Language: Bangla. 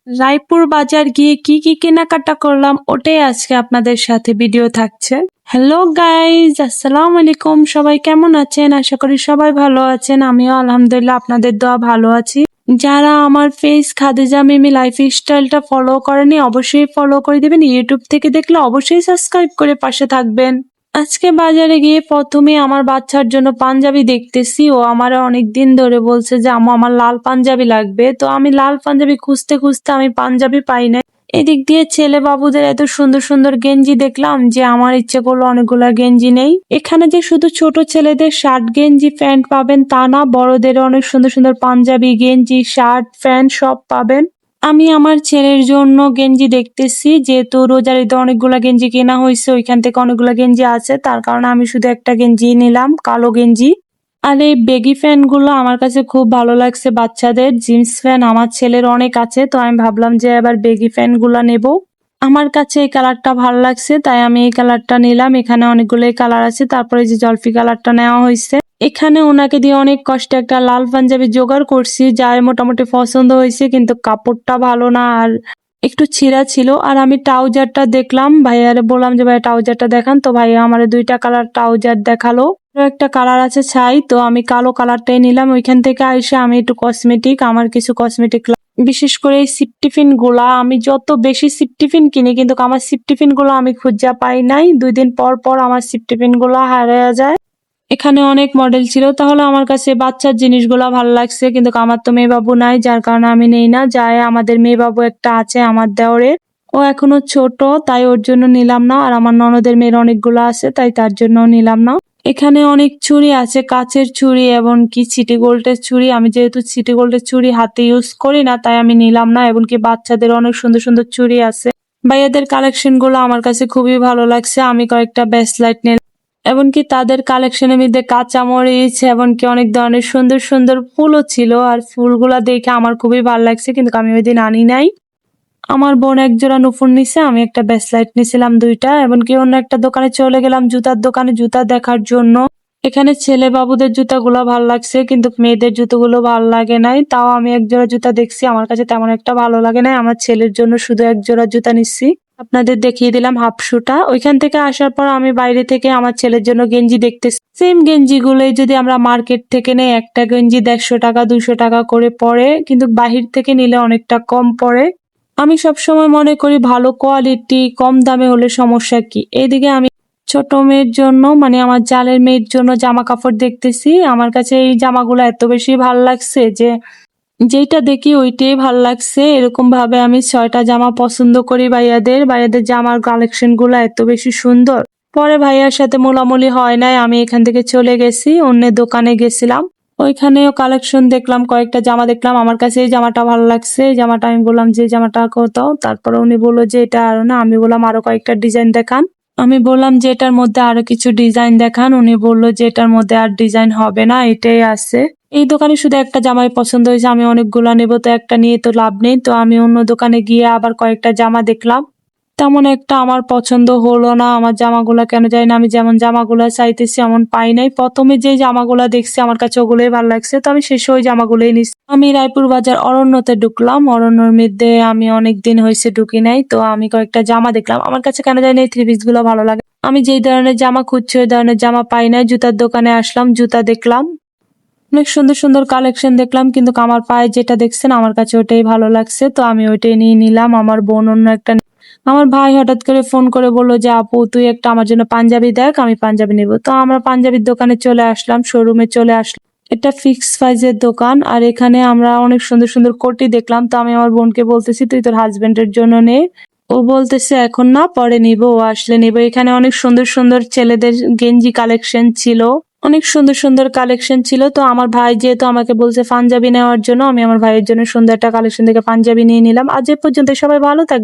রায়পুর বাজার গিয়ে কি কি কেনাকাটা করলাম ওটাই আজকে আপনাদের সাথে ভিডিও থাকছে। হ্যালো গাইজ, আসসালামু আলাইকুম। সবাই কেমন আছেন? আশা করি সবাই ভালো আছেন। আমিও আলহামদুলিল্লাহ আপনাদের দোয়া ভালো আছি। যারা আমার ফেস খাদিজা মিমি লাইফ স্টাইলটা ফলো করেনি অবশ্যই ফলো করে দিবেন। ইউটিউব থেকে দেখলে অবশ্যই সাবস্ক্রাইব করে পাশে থাকবেন। আজকে বাজারে গিয়ে প্রথমে আমার বাচ্চার জন্য পাঞ্জাবি দেখতেছি। ও আমার অনেকদিন ধরে বলছে যে আম্মু আমার লাল পাঞ্জাবি লাগবে, তো আমি লাল পাঞ্জাবি খুঁজতে খুঁজতে আমি পাঞ্জাবি পাই নাই। এদিক দিয়ে ছেলে বাবুদের এত সুন্দর সুন্দর গেঞ্জি দেখলাম যে আমার ইচ্ছে করলো অনেকগুলা গেঞ্জি নেই। এখানে যে শুধু ছোট ছেলেদের শার্ট গেঞ্জি প্যান্ট পাবেন তা না, বড়দের অনেক সুন্দর সুন্দর পাঞ্জাবি গেঞ্জি শার্ট প্যান্ট সব পাবেন। আমি আমার ছেলের জন্য গেঞ্জি দেখতেছি, যেহেতু রোজার ঈদে অনেকগুলা গেঞ্জি কেনা হয়েছে, ওইখান থেকে অনেকগুলা গেঞ্জি আছে, তার কারণে আমি শুধু একটা গেঞ্জি নিলাম, কালো গেঞ্জি। আর এই বেগি প্যান্ট গুলো আমার কাছে খুব ভালো লাগছে। বাচ্চাদের জিন্স প্যান্ট আমার ছেলের অনেক আছে, তো আমি ভাবলাম যে এবার বেগি প্যান্ট গুলা নেবো। আমার কাছে এই কালারটা ভালো লাগছে তাই আমি এই কালারটা নিলাম। এখানে অনেকগুলোই কালার আছে। তারপরে যে জলফি কালারটা নেওয়া হয়েছে। এখানে ওনাকে দিয়ে অনেক কষ্টে একটা লাল পাঞ্জাবি জোগাড় করছি, যার মোটামুটি পছন্দ হয়েছে, কিন্তু কাপড়টা ভালো না আর একটু ছিঁড়া ছিল। আর আমি ট্রাউজারটা দেখলাম, ভাইয়ারে বললাম যে ভাইয়া ট্রাউজারটা দেখান, তো ভাইয়া আমার দুইটা কালার ট্রাউজার দেখালো। আরো একটা কালার আছে ছাই, তো আমি কালো কালারটাই নিলাম। ওইখান থেকে আইসা আমি একটু কসমেটিক, আমার কিছু কসমেটিক বিশেষ করে এই সিপ টিফিন গুলা, আমি যত বেশি সিপ টিফিন কিনি কিন্তু আমার সিপ টিফিন গুলো আমি খুঁজে পাই নাই। 2 দিন পর পর আমার সিপ টিফিন গুলা হারিয়ে যায়। এখানে অনেক মডেল ছিল, তাহলে আমার কাছে বাচ্চার জিনিসগুলা ভালো লাগছে, কিন্তু আমার তো মেয়ে বাবু নাই, যার কারণে আমি নেই না। যায় আমাদের মেয়ে বাবু একটা আছে আমার দেওরের, ও এখনো ছোট, তাই ওর জন্য নিলাম না। আর আমার ননদের মেয়ের অনেকগুলো আছে, তাই তার জন্য নিলাম না। এখানে অনেক চুড়ি আছে, কাচের চুড়ি এবং কি সিটি গোল্ডের চুড়ি। আমি যেহেতু সিটি গোল্ডের চুড়ি হাতে ইউজ করি না, তাই আমি নিলাম না। এবং কি বাচ্চাদের অনেক সুন্দর সুন্দর চুড়ি আছে। ভাইয়াদের কালেকশন গুলো আমার কাছে খুবই ভালো লাগছে। আমি কয়েকটা ব্রেসলেট নিলাম। এমনকি তাদের কালেকশনের মধ্যে কাঁচামরিচ এমনকি অনেক ধরনের সুন্দর সুন্দর ফুলও ছিল। আর ফুলগুলা দেখে আমার খুবই ভালো লাগছে, কিন্তু আমি ওইদিন আনি নাই। আমার বোন এক জোড়া নুপুর নিছে, আমি একটা ব্রেসলেট নিছিলাম 2টা। এমনকি অন্য একটা দোকানে চলে গেলাম জুতার দোকানে জুতা দেখার জন্য। এখানে ছেলে বাবুদের জুতাগুলো ভালো লাগছে, কিন্তু মেয়েদের জুতোগুলো ভালো লাগে নাই। তাও আমি এক জোড়া জুতা দেখছি, আমার কাছে তেমন একটা ভালো লাগে নাই। আমার ছেলের জন্য শুধু এক জোড়া জুতা নিচ্ছি। আপনাদের দেখিয়ে দিলাম হাফ শুটা। ওইখান থেকে আসার পর আমি বাইরে থেকে আমার ছেলের জন্য গেঞ্জি দেখতেছি। সেম গেঞ্জি গুলোই যদি আমরা মার্কেট থেকে নেই, একটা গেঞ্জি 150 টাকা 200 টাকা করে পড়ে, কিন্তু বাহির থেকে নিলে অনেকটা কম পড়ে। আমি সবসময় মনে করি ভালো কোয়ালিটি কম দামে হলে সমস্যা কি। এইদিকে আমি ছোট মেয়ের জন্য মানে আমার জালের মেয়ের জন্য জামা কাপড় দেখতেছি। আমার কাছে এই জামাগুলো এত বেশি ভাল লাগছে যে যেইটা দেখি ওইটাই ভাল লাগছে। এরকম ভাবে আমি 6টা জামা পছন্দ করি। ভাইয়াদের জামার কালেকশন গুলো এত বেশি সুন্দর। পরে ভাইয়ার সাথে মোলামুলি হয় নাই, আমি এখান থেকে চলে গেছি, অন্য দোকানে গেছিলাম। ওইখানেও কালেকশন দেখলাম, কয়েকটা জামা দেখলাম। আমার কাছে এই জামাটা ভালো লাগছে। এই জামাটা আমি বললাম যে জামাটা কত, তারপরে উনি বললো যে এটা আরো না। আমি বললাম আরো কয়েকটা ডিজাইন দেখান। আমি বললাম যে এটার মধ্যে আরো কিছু ডিজাইন দেখান। উনি বললো যে এটার মধ্যে আর ডিজাইন হবে না, এটাই আছে। এই দোকানে শুধু একটা জামাই পছন্দ হয়েছে, আমি অনেকগুলা নেবো, তো একটা নিয়ে তো লাভ নেই। তো আমি অন্য দোকানে গিয়ে আবার কয়েকটা জামা দেখলাম, তেমন একটা আমার পছন্দ হলো না। আমার জামাগুলা কেন জানি না, আমি যেমন জামাগুলা চাইতেছি এমন পাই নাই। প্রথমে যে জামাগুলা দেখছি আমার কাছে ওগুলোই ভালো লাগছে, তো আমি শেষে ওই জামাগুলোই নিচ্ছি। আমি রায়পুর বাজার অরণ্যতে ঢুকলাম। অরণ্যর মধ্যে আমি অনেক দিন হয়েছে ঢুকি নাই, তো আমি কয়েকটা জামা দেখলাম। আমার কাছে কেন জানি এই 3 পিস গুলো ভালো লাগে। আমি যেই ধরনের জামা খুঁজছি ওই ধরনের জামা পাই নাই। জুতার দোকানে আসলাম, জুতা দেখলাম, অনেক সুন্দর সুন্দর কালেকশন দেখলাম, কিন্তু আমার পায়ে যেটা দেখছেন আমার কাছে ওটাই ভালো লাগছে, তো আমি ওইটাই নিয়ে নিলাম। আমার বোন অন্য একটা। আমার ভাই হঠাৎ করে ফোন করে বললো যে আপু তুই একটা আমার জন্য পাঞ্জাবি দেখ, আমি পাঞ্জাবি নিবো। তো আমরা পাঞ্জাবির দোকানে চলে আসলাম, শোরুমে চলে আসলাম। এটা ফিক্স প্রাইজের দোকান। আর এখানে আমরা অনেক সুন্দর সুন্দর কোটি দেখলাম, তো আমি আমার বোনকে বলতেছি তুই তোর হাজবেন্ডের জন্য নে। ও বলতেছে এখন না, পরে নিবো, ও আসলে নিবো। এখানে অনেক সুন্দর সুন্দর ছেলেদের গেঞ্জি কালেকশন ছিল, অনেক সুন্দর সুন্দর কালেকশন ছিল। তো আমার ভাই যেহেতু আমাকে বলছে পাঞ্জাবি নেওয়ার জন্য, আমি আমার ভাইয়ের জন্য সুন্দর একটা কালেকশন থেকে পাঞ্জাবি নিয়ে নিলাম। আজ এ পর্যন্ত, সবাই ভালো থাকবে।